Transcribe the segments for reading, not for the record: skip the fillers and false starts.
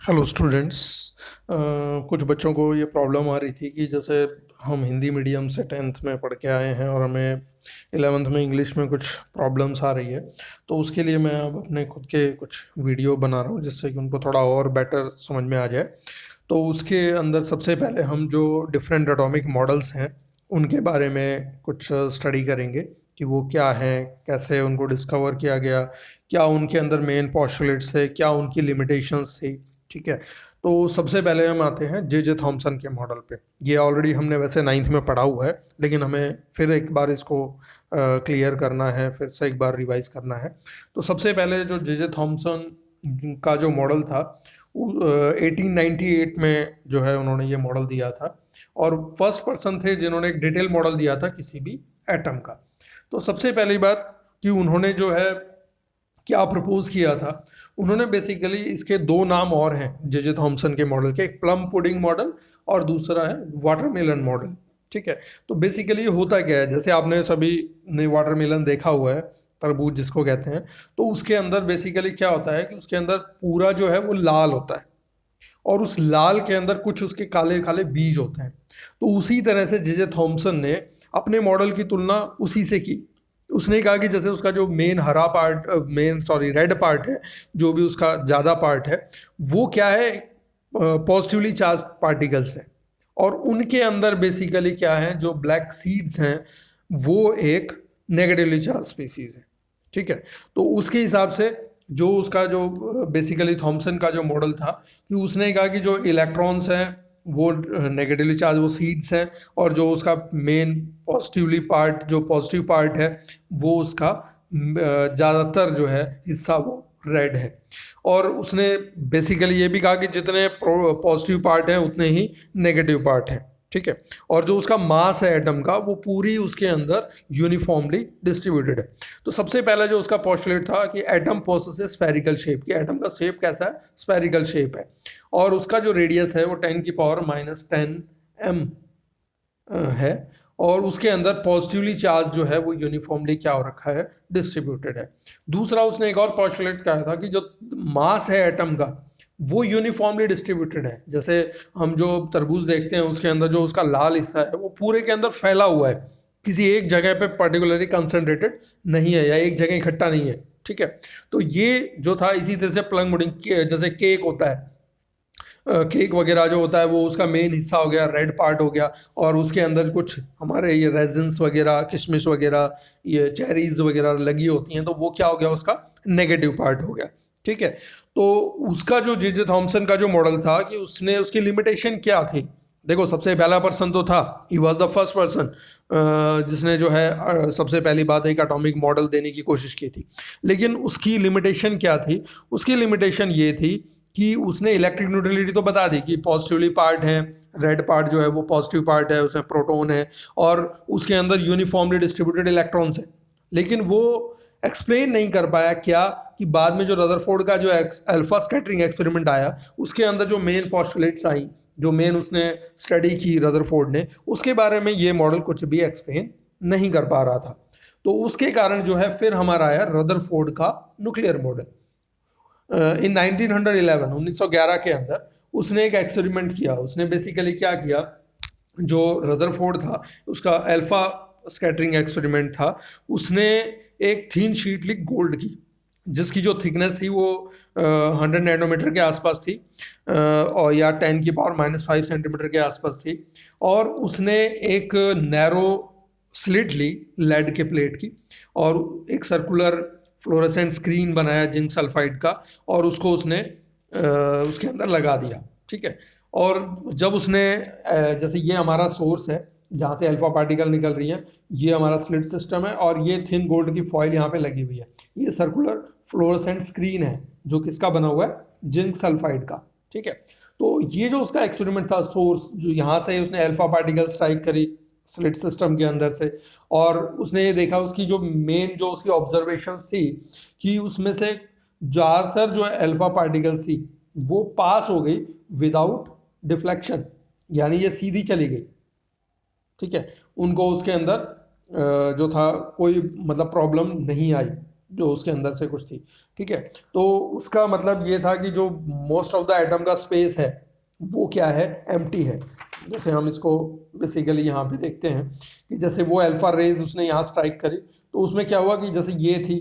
Hello students. कुछ बच्चों को ये प्रॉब्लम आ रही थी कि जैसे हम हिंदी मीडियम से टेंथ में पढ़ के आए हैं और हमें इलेवेंथ में इंग्लिश में कुछ प्रॉब्लम्स आ रही है। तो उसके लिए मैं अब अपने खुद के कुछ वीडियो बना रहा हूँ जिससे कि उनको थोड़ा और बेटर समझ में आ जाए। तो उसके अंदर सबसे पहले हम जो डिफरेंट एटॉमिक मॉडल्स हैं उनके बारे में कुछ स्टडी करेंगे कि वो क्या हैं, कैसे उनको डिस्कवर किया गया, क्या उनके अंदर मेन पोस्टुलेट्स थे, क्या उनकी लिमिटेशंस थी। ठीक है। तो सबसे पहले हम आते हैं जे जे थॉमसन के मॉडल पे। ये ऑलरेडी हमने वैसे नाइन्थ में पढ़ा हुआ है, लेकिन हमें फिर एक बार इसको क्लियर करना है, फिर से एक बार रिवाइज करना है। तो सबसे पहले जो जे जे थॉमसन का जो मॉडल था 1898 में जो है उन्होंने ये मॉडल दिया था, और फर्स्ट पर्सन थे जिन्होंने एक डिटेल मॉडल दिया था किसी भी एटम का। तो सबसे पहली बात कि उन्होंने जो है क्या प्रपोज किया था, उन्होंने बेसिकली इसके दो नाम और हैं जे जे थॉमसन के मॉडल के, एक प्लम पुडिंग मॉडल और दूसरा है वाटरमेलन मॉडल। ठीक है। तो बेसिकली ये होता क्या है, जैसे आपने सभी ने वाटरमेलन देखा हुआ है, तरबूज जिसको कहते हैं। तो उसके अंदर बेसिकली क्या होता है कि उसके अंदर पूरा जो है वो लाल होता है, और उस लाल के अंदर कुछ उसके काले काले बीज होते हैं। तो उसी तरह से जे जे थॉमसन ने अपने मॉडल की तुलना उसी से की। उसने कहा कि जैसे उसका जो मेन हरा पार्ट, रेड पार्ट है, जो भी उसका ज़्यादा पार्ट है, वो क्या है, पॉजिटिवली चार्ज पार्टिकल्स हैं। और उनके अंदर बेसिकली क्या है, जो ब्लैक सीड्स हैं वो एक नेगेटिवली चार्ज स्पीसीज है। ठीक है। तो उसके हिसाब से जो उसका जो बेसिकली थॉमसन का जो मॉडल था कि उसने कहा कि जो इलेक्ट्रॉन्स हैं वो नेगेटिवली चार्ज, वो सीड्स हैं, और जो उसका मेन पॉजिटिवली पार्ट, जो पॉजिटिव पार्ट है, वो उसका ज़्यादातर जो है हिस्सा वो रेड है। और उसने बेसिकली ये भी कहा कि जितने पॉजिटिव पार्ट हैं उतने ही नेगेटिव पार्ट हैं। ठीक है। और जो उसका मास है एटम का, वो पूरी उसके अंदर यूनिफॉर्मली डिस्ट्रीब्यूटेड है। तो सबसे पहला जो उसका पोस्टुलेट था कि एटम पोसेसेस स्फेरिकल शेप, कि एटम का शेप कैसा है, स्फेरिकल शेप है, और उसका जो रेडियस है वो 10⁻⁻10 है, और उसके अंदर पॉजिटिवली चार्ज जो है वो यूनिफॉर्मली क्या हो रखा है, डिस्ट्रीब्यूटेड है। दूसरा उसने एक और पोस्टुलेट कहा था कि जो मास है एटम का वो यूनिफॉर्मली डिस्ट्रीब्यूटेड है। जैसे हम जो तरबूज देखते हैं उसके अंदर जो उसका लाल हिस्सा है वो पूरे के अंदर फैला हुआ है, किसी एक जगह पे पर्टिकुलरली कंसंट्रेटेड नहीं है या एक जगह इकट्ठा नहीं है। ठीक है। तो ये जो था, इसी तरह से प्लम पुडिंग, जैसे केक होता है, केक वगैरह जो होता है वो उसका मेन हिस्सा हो गया, रेड पार्ट हो गया, और उसके अंदर कुछ हमारे ये रेजिन्स वगैरह, किशमिश वगैरह, ये चेरीज वगैरह लगी होती हैं, तो वो क्या हो गया, उसका नेगेटिव पार्ट हो गया। ठीक है। तो उसका जो जे जे थॉमसन का जो मॉडल था कि उसने, उसकी लिमिटेशन क्या थी, देखो सबसे पहला पर्सन तो था, he was the first person जिसने जो है सबसे पहली बात एक एटॉमिक मॉडल देने की कोशिश की थी। लेकिन उसकी लिमिटेशन क्या थी, उसकी लिमिटेशन ये थी कि उसने इलेक्ट्रिक न्यूट्रलिटी तो बता दी कि पॉजिटिवली पार्ट है, रेड पार्ट जो है वो पॉजिटिव पार्ट है, उसमें प्रोटॉन है, और उसके अंदर यूनिफॉर्मली डिस्ट्रीब्यूटेड इलेक्ट्रॉन्स हैं। लेकिन वो एक्सप्लेन नहीं कर पाया क्या कि बाद में जो रदरफोर्ड का जो अल्फा स्कैटरिंग एक्सपेरिमेंट आया, उसके अंदर जो मेन पोस्टुलेट्स आई, जो मेन उसने स्टडी की रदरफोर्ड ने, उसके बारे में ये मॉडल कुछ भी एक्सप्लेन नहीं कर पा रहा था। तो उसके कारण जो है फिर हमारा आया रदरफोर्ड का न्यूक्लियर मॉडल। इन 1911 1911 के अंदर उसने एक एक्सपेरिमेंट किया। उसने बेसिकली क्या किया, जो रदरफोर्ड था उसका अल्फा स्कैटरिंग एक्सपेरिमेंट था, उसने एक थीन शीट ली गोल्ड की, जिसकी जो थिकनेस थी वो 100 नैनोमीटर के आसपास थी, और या 10⁻⁻5 सेंटीमीटर के आसपास थी। और उसने एक नैरो स्लिट ली लेड के प्लेट की, और एक सर्कुलर फ्लोरेसेंट स्क्रीन बनाया जिंक सल्फाइड का, और उसको उसने उसके अंदर लगा दिया। ठीक है। और जब उसने जैसे ये हमारा सोर्स है जहाँ से अल्फा पार्टिकल निकल रही है, ये हमारा स्लिट सिस्टम है, और ये थिन गोल्ड की फॉइल यहाँ पे लगी हुई है, ये सर्कुलर फ्लोरेसेंट स्क्रीन है जो किसका बना हुआ है, जिंक सल्फाइड का। ठीक है। तो ये जो उसका एक्सपेरिमेंट था, सोर्स जो यहाँ से उसने अल्फा पार्टिकल स्ट्राइक करी स्लिट सिस्टम के अंदर से, और उसने ये देखा, उसकी जो मेन जो उसकी ऑब्जर्वेशंस थी कि उसमें से ज़्यादातर जो अल्फा पार्टिकल्स थी वो पास हो गई विदाउट डिफ्लेक्शन, यानी ये सीधी चली गई। ठीक है। उनको उसके अंदर जो था कोई मतलब प्रॉब्लम नहीं आई। जो उसके अंदर से कुछ थी, ठीक है। तो उसका मतलब ये था कि जो मोस्ट ऑफ द एटम का स्पेस है वो क्या है, एम्प्टी है। जैसे हम इसको बेसिकली यहाँ पे देखते हैं कि जैसे वो अल्फा रेज उसने यहाँ स्ट्राइक करी, तो उसमें क्या हुआ कि जैसे ये थी,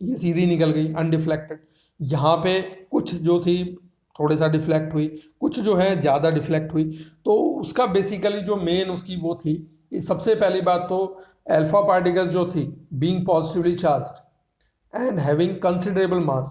ये सीधी निकल गई अनडिफ्लेक्टेड, यहाँ पे कुछ जो थी थोड़े सा डिफ्लेक्ट हुई, कुछ जो है ज़्यादा डिफ्लेक्ट हुई। तो उसका बेसिकली जो मेन उसकी वो थी कि सबसे पहली बात तो अल्फा पार्टिकल्स जो थी being positively charged and having considerable mass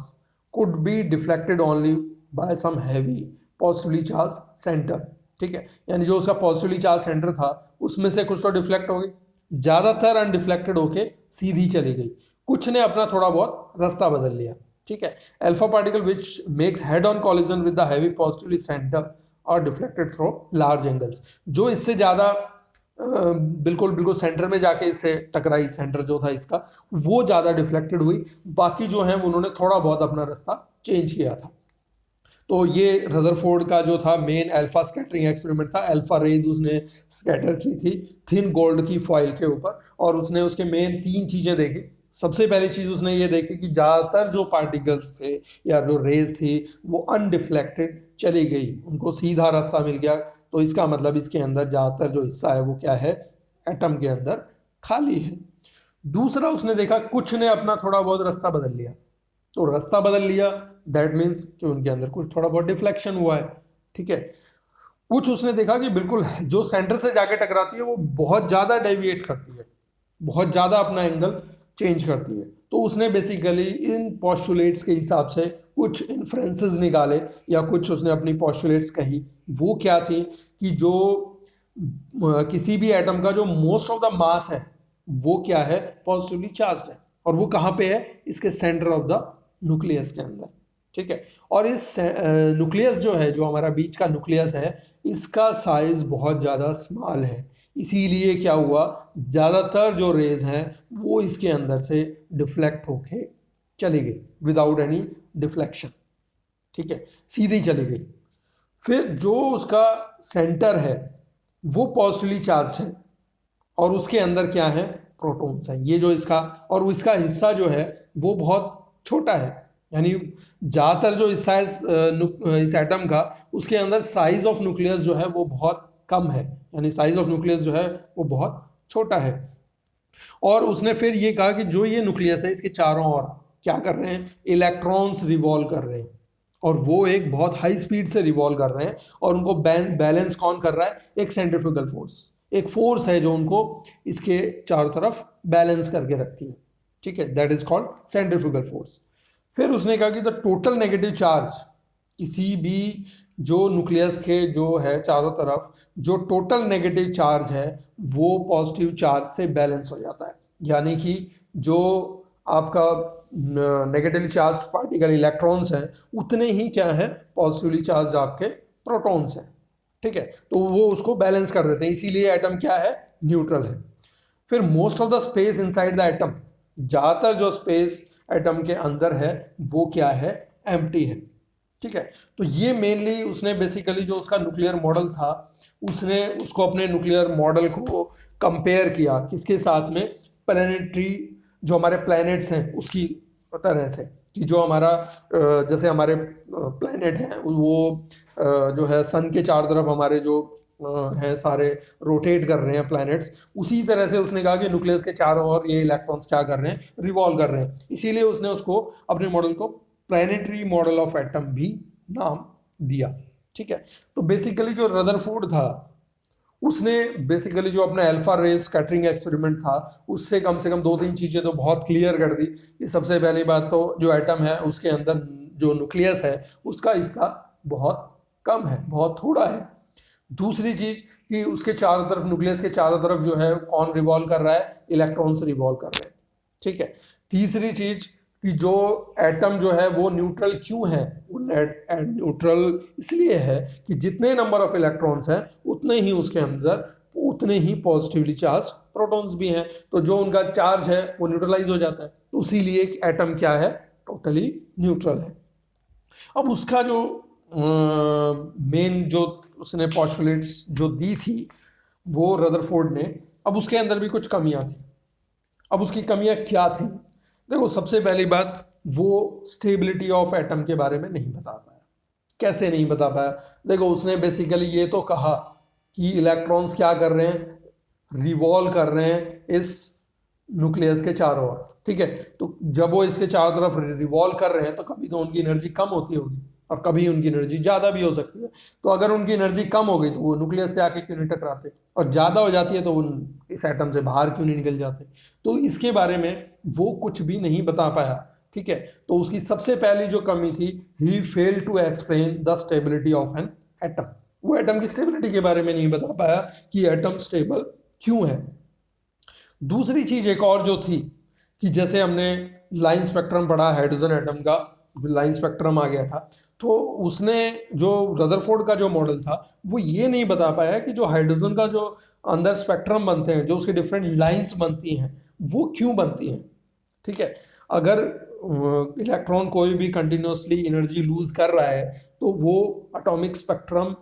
could be deflected only by some heavy positively charge center, ठीक है। यानी जो उसका पॉजिटिवली चार्ज सेंटर था उसमें से कुछ तो डिफ्लेक्ट हो गई, ज़्यादातर अनडिफ्लेक्टेड होके सीधी चली गई, कुछ ने अपना थोड़ा बहुत रास्ता बदल लिया, ठीक है। Alpha particle which makes head on collision with the heavy positively centre और डिफ्लेक्टेड थ्रू लार्ज एंगल्स, जो इससे ज़्यादा बिल्कुल बिल्कुल सेंटर में जाके इससे टकराई, सेंटर जो था इसका वो ज़्यादा डिफ्लेक्टेड हुई, बाकी जो है उन्होंने थोड़ा बहुत अपना रास्ता चेंज किया था। तो ये रदरफोर्ड का जो था मेन अल्फा स्कैटरिंग एक्सपेरिमेंट था। अल्फा रेज उसने स्कैटर की थी थिन गोल्ड की फॉइल के ऊपर, और उसने उसके मेन 3 चीज़ें देखी। सबसे पहली चीज़ उसने ये देखी कि ज़्यादातर जो पार्टिकल्स थे या जो रेज थी वो अनडिफ्लेक्टेड चली गई, उनको सीधा रास्ता मिल गया। तो इसका मतलब इसके अंदर ज़्यादातर जो हिस्सा है वो क्या है, एटम के अंदर खाली है। दूसरा उसने देखा कुछ ने अपना थोड़ा बहुत रास्ता बदल लिया, तो रास्ता बदल लिया दैट मीन्स कि उनके अंदर कुछ थोड़ा बहुत डिफ्लेक्शन हुआ है, ठीक है। कुछ उसने देखा कि बिल्कुल जो सेंटर से जाके टकराती है वो बहुत ज़्यादा डेविएट करती है, बहुत ज़्यादा अपना एंगल चेंज करती है। तो उसने बेसिकली इन पॉस्टुलेट्स के हिसाब से कुछ इन्फ्रेंसेस निकाले या कुछ उसने अपनी पॉस्टुलेट्स कही। वो क्या थी कि जो किसी भी एटम का जो मोस्ट ऑफ द मास है वो क्या है, पॉजिटिवली चार्ज्ड है, और वो कहाँ पे है, इसके सेंटर ऑफ द न्यूक्लियस के अंदर, ठीक है। और इस न्यूक्लियस जो है, जो हमारा बीच का न्यूक्लियस है, इसका साइज बहुत ज़्यादा स्मॉल है, इसीलिए क्या हुआ, ज़्यादातर जो रेज हैं वो इसके अंदर से डिफ्लेक्ट होके चली गई विदाउट एनी डिफ्लेक्शन, ठीक है, सीधी चली गई। फिर जो उसका सेंटर है वो पॉजिटिवली चार्ज है और उसके अंदर क्या है, प्रोटॉन्स हैं, ये जो इसका, और इसका हिस्सा जो है वो बहुत छोटा है। यानी ज़्यादातर जो हिस्सा है इस एटम का, उसके अंदर साइज ऑफ न्यूक्लियस जो है वो बहुत कम है, यानी साइज ऑफ न्यूक्लियस जो है वो बहुत छोटा है। और उसने फिर ये कहा कि जो ये न्यूक्लियस है इसके चारों ओर क्या कर रहे हैं, इलेक्ट्रॉन्स रिवॉल्व कर रहे हैं, और वो एक बहुत हाई स्पीड से रिवॉल्व कर रहे हैं, और उनको बैलेंस कौन कर रहा है, एक सेंट्रीफ्यूगल फोर्स, एक फोर्स है जो उनको इसके चारों तरफ बैलेंस करके रखती है, ठीक है, that is called centrifugal force. फिर उसने कहा कि द टोटल नेगेटिव चार्ज, किसी भी जो न्यूक्लियस के जो है चारों तरफ जो टोटल नेगेटिव चार्ज है वो पॉजिटिव चार्ज से बैलेंस हो जाता है। यानी कि जो आपका नेगेटिवली चार्ज पार्टिकल इलेक्ट्रॉन्स हैं उतने ही क्या है, पॉजिटिवली चार्ज आपके प्रोटॉन्स हैं, ठीक है। तो वो उसको बैलेंस कर देते हैं, इसीलिए एटम क्या है, न्यूट्रल है। फिर most of the space inside the atom, ज़्यादातर जो स्पेस एटम के अंदर है वो क्या है, एम्प्टी है, ठीक है। तो ये मेनली उसने बेसिकली जो उसका न्यूक्लियर मॉडल था, उसने उसको अपने न्यूक्लियर मॉडल को कंपेयर किया किसके साथ में, प्लैनेटरी, जो हमारे प्लैनेट्स हैं उसकी तरह से, कि जो हमारा जैसे हमारे प्लैनेट हैं वो जो है सन के चारों तरफ हमारे जो हैं सारे रोटेट कर रहे हैं प्लैनेट्स, उसी तरह से उसने कहा कि न्यूक्लियस के चारों ओर ये इलेक्ट्रॉन्स क्या कर रहे हैं, रिवॉल्व कर रहे हैं। इसीलिए उसने उसको अपने मॉडल को प्लैनेटरी मॉडल ऑफ एटम भी नाम दिया, ठीक है। तो बेसिकली जो रदरफोर्ड था उसने बेसिकली जो अपना अल्फा रेज स्कैटरिंग एक्सपेरिमेंट था उससे कम से कम 2-3 चीज़ें तो बहुत क्लियर कर दी कि सबसे पहली बात तो जो एटम है उसके अंदर जो न्यूक्लियस है उसका हिस्सा बहुत कम है, बहुत थोड़ा है। दूसरी चीज़ कि उसके चारों तरफ, न्यूक्लियस के चारों तरफ जो है कौन रिवॉल्व कर रहा है, इलेक्ट्रॉन्स रिवॉल्व कर रहे हैं, ठीक है। तीसरी चीज़ कि जो एटम जो है वो न्यूट्रल क्यों है, वो न्यूट्रल इसलिए है कि जितने नंबर ऑफ इलेक्ट्रॉन्स हैं उतने ही उसके अंदर उतने ही पॉजिटिवली चार्ज प्रोटॉन्स भी हैं, तो जो उनका चार्ज है वो न्यूट्रलाइज हो जाता है, तो इसीलिए एटम क्या है, टोटली न्यूट्रल है। अब उसका जो मेन जो उसने पॉस्टुलेट्स जो दी थी वो रदरफोर्ड ने, अब उसके अंदर भी कुछ कमियां थी। अब उसकी कमियां क्या थी, देखो सबसे पहली बात, वो स्टेबिलिटी ऑफ एटम के बारे में नहीं बता पाया। कैसे नहीं बता पाया? देखो उसने बेसिकली ये तो कहा कि इलेक्ट्रॉन्स क्या कर रहे हैं, रिवॉल्व कर रहे हैं इस न्यूक्लियस के चारों ओर, ठीक है। तो जब वो इसके चारों तरफ रिवॉल्व कर रहे हैं तो कभी तो उनकी एनर्जी कम होती होगी और कभी उनकी एनर्जी ज़्यादा भी हो सकती है। तो अगर उनकी एनर्जी कम हो गई तो वो न्यूक्लियस से आके क्यों नहीं टकराते, और ज़्यादा हो जाती है तो वो इस एटम से बाहर क्यों नहीं निकल जाते। तो इसके बारे में वो कुछ भी नहीं बता पाया, ठीक है। तो उसकी सबसे पहली जो कमी थी, he fail to explain the stability of an atom. वो एटम की स्टेबिलिटी के बारे में नहीं बता पाया कि एटम स्टेबल क्यों है। दूसरी चीज एक और जो थी कि जैसे हमने लाइन स्पेक्ट्रम पढ़ा हाइड्रोजन एटम का, लाइन स्पेक्ट्रम आ गया था, तो उसने जो रदरफोर्ड का जो मॉडल था वो ये नहीं बता पाया कि जो हाइड्रोजन का जो अंदर स्पेक्ट्रम बनते हैं, जो उसके डिफरेंट लाइंस बनती हैं, वो क्यों बनती हैं, ठीक है। अगर इलेक्ट्रॉन कोई भी कंटिन्यूसली एनर्जी लूज कर रहा है तो वो एटॉमिक स्पेक्ट्रम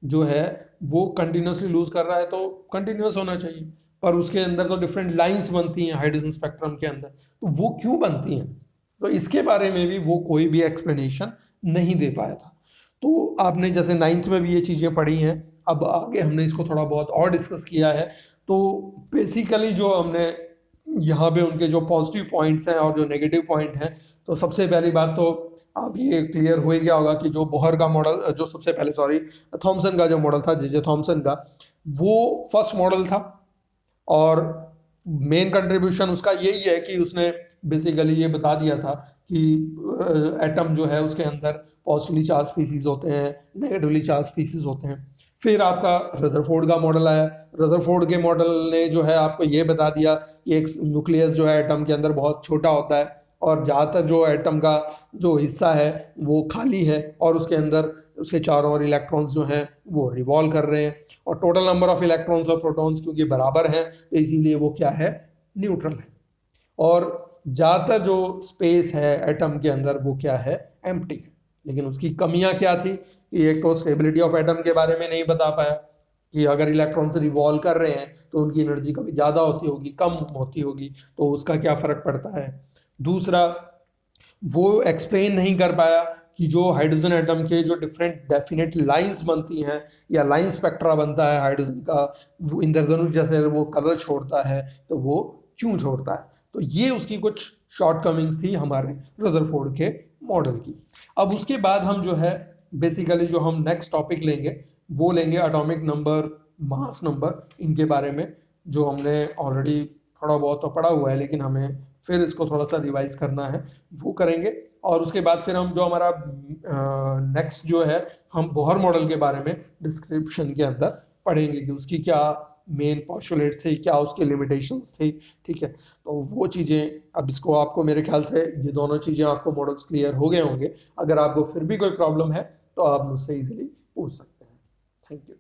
जो है वो कंटिन्यूसली लूज कर रहा है तो कंटिन्यूस होना चाहिए, पर उसके अंदर तो डिफरेंट लाइंस बनती हैं हाइड्रोजन स्पेक्ट्रम के अंदर, तो वो क्यों बनती हैं। तो इसके बारे में भी वो कोई भी एक्सप्लेनेशन नहीं दे पाया था। तो आपने जैसे 9th में भी ये चीज़ें पढ़ी हैं, अब आगे हमने इसको थोड़ा बहुत और डिस्कस किया है। तो बेसिकली जो हमने यहाँ पे उनके जो पॉजिटिव पॉइंट्स हैं और जो नेगेटिव पॉइंट हैं, तो सबसे पहली बात तो अब ये क्लियर हो ही गया होगा कि जो बोहर का मॉडल, जो सबसे पहले सॉरी थॉमसन का जो मॉडल था, जे थॉमसन का, वो फर्स्ट मॉडल था। और मेन कंट्रीब्यूशन उसका यही है कि उसने बेसिकली ये बता दिया था कि एटम जो है उसके अंदर पॉजिटिवली चार्ज स्पीसीज होते हैं, नेगेटिवली चार्ज स्पीसीज होते हैं। फिर आपका रदरफोर्ड का मॉडल आया। रदरफोर्ड के मॉडल ने जो है आपको ये बता दिया कि एक न्यूक्लियस जो है एटम के अंदर बहुत छोटा होता है और ज़्यादातर जो एटम का जो हिस्सा है वो खाली है और उसके अंदर उसके चारों ओर इलेक्ट्रॉन्स जो हैं वो रिवॉल्व कर रहे हैं, और टोटल नंबर ऑफ इलेक्ट्रॉन्स और प्रोटॉन्स क्योंकि बराबर हैं तो इसीलिए वो क्या है, न्यूट्रल है। और ज़्यादातर जो स्पेस है एटम के अंदर वो क्या है, एम्प्टी है। लेकिन उसकी कमियां क्या थी कि एक तो स्टेबिलिटी ऑफ एटम के बारे में नहीं बता पाया कि अगर इलेक्ट्रॉन्स रिवॉल्व कर रहे हैं तो उनकी एनर्जी कभी ज़्यादा होती होगी, कम होती होगी, तो उसका क्या फ़र्क पड़ता है। दूसरा, वो एक्सप्लेन नहीं कर पाया कि जो हाइड्रोजन एटम के जो डिफरेंट डेफिनेट लाइंस बनती हैं या लाइन स्पेक्ट्रा बनता है हाइड्रोजन का, वो इंद्रधनुष जैसे वो कलर छोड़ता है तो वो क्यों छोड़ता है। तो ये उसकी कुछ शॉर्टकमिंग्स थी हमारे रदरफोर्ड के मॉडल की। अब उसके बाद हम जो है बेसिकली जो हम नेक्स्ट टॉपिक लेंगे वो लेंगे एटॉमिक नंबर, मास नंबर, इनके बारे में जो हमने ऑलरेडी थोड़ा बहुत तो पढ़ा हुआ है लेकिन हमें फिर इसको थोड़ा सा रिवाइज करना है, वो करेंगे। और उसके बाद फिर हम जो हमारा नेक्स्ट जो है हम बोहर मॉडल के बारे में डिस्क्रिप्शन के अंदर पढ़ेंगे कि उसकी क्या मेन पोस्टुलेट्स थे, क्या उसके लिमिटेशंस थे, ठीक है। तो वो चीज़ें, अब इसको आपको मेरे ख्याल से ये दोनों चीज़ें आपको मॉडल्स क्लियर हो गए होंगे। अगर आपको फिर भी कोई प्रॉब्लम है तो आप मुझसे ईजिली पूछ सकते हैं। Thank you.